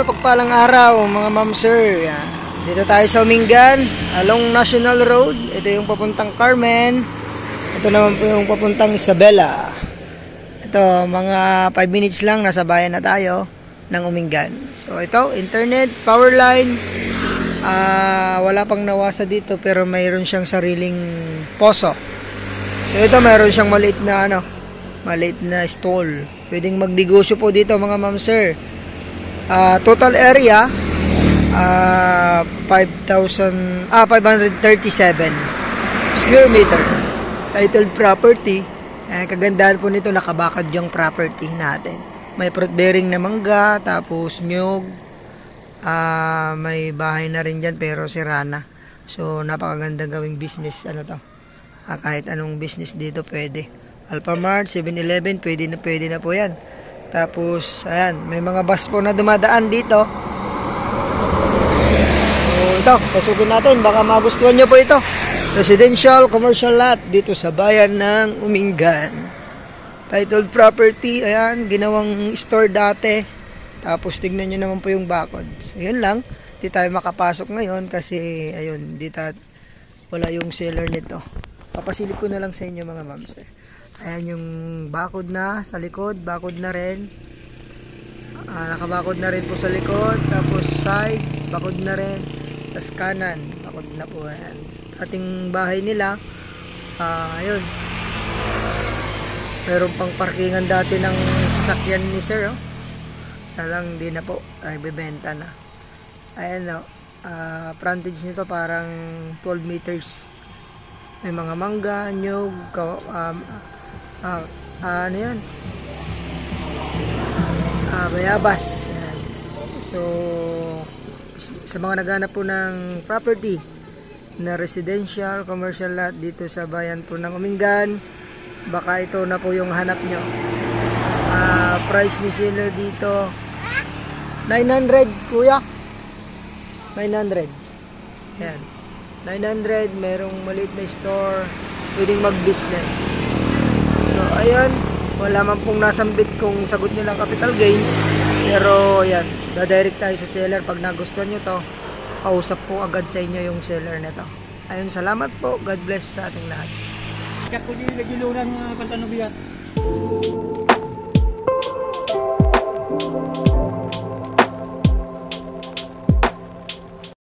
mapagpalang araw mga ma'am sir. Yan. Dito tayo sa Umingan, along National Road. Ito yung papuntang Carmen. Ito naman po yung papuntang Isabela. Ito, mga 5 minutes lang, nasa bayan na tayo ng Umingan. So ito, internet, power line. Wala pang nawasa dito pero mayroon siyang sariling poso. So ito, mayroon siyang maliit na stall. Pwedeng magdegosyo po dito mga ma'am sir. Total area 537 square meter. Titled property. Kagandahan po nito, nakabakad yung property natin. May fruit bearing na mangga, tapos nyug. May bahay na rin dyan pero sira na. So napakaganda gawing business. Kahit anong business dito pwede. Alphamart, 7-Eleven, pwede na po yan. Tapos, ayan, may mga bus po na dumadaan dito. So, ito, pasukin natin. Baka magustuhan nyo po ito. Residential, commercial lot dito sa bayan ng Umingan. Titled property, ayan, ginawang store dati. Tapos, tignan nyo naman po yung bakod. So, yun lang. Di tayo makapasok ngayon kasi, ayun, wala yung seller nito. Papasilip ko na lang sa inyo mga ma'am sir. Ayan yung bakod na sa likod, bakod na rin. Nakabakod na rin po sa likod. Tapos side, bakod na rin. Tapos kanan, bakod na po. Ayan. Ating bahay nila, ayun. Meron pang parkingan dati ng sasakyan ni sir. Talang di na po, ay bebenta na. Ayan frontage nito parang 12 meters. May mga mangga, nyug, ano yan? Bayabas. Yan. So, sa mga naghanap po ng property na residential, commercial lot dito sa bayan po ng Umingan, baka ito na po yung hanap nyo. Price ni seller dito 900 kuya. 900. Yan. 900, merong maliit na store, pwedeng mag-business. So, ayan, wala man pong nasambit kung sagot nyo lang capital gains. Pero, ayan, dadirect tayo sa seller. Pag nagustuhan nyo to, kausap po agad sa inyo yung seller nito. Ayun, salamat po. God bless sa ating lahat. Kaya po yung nagilunan ng pantanong biya.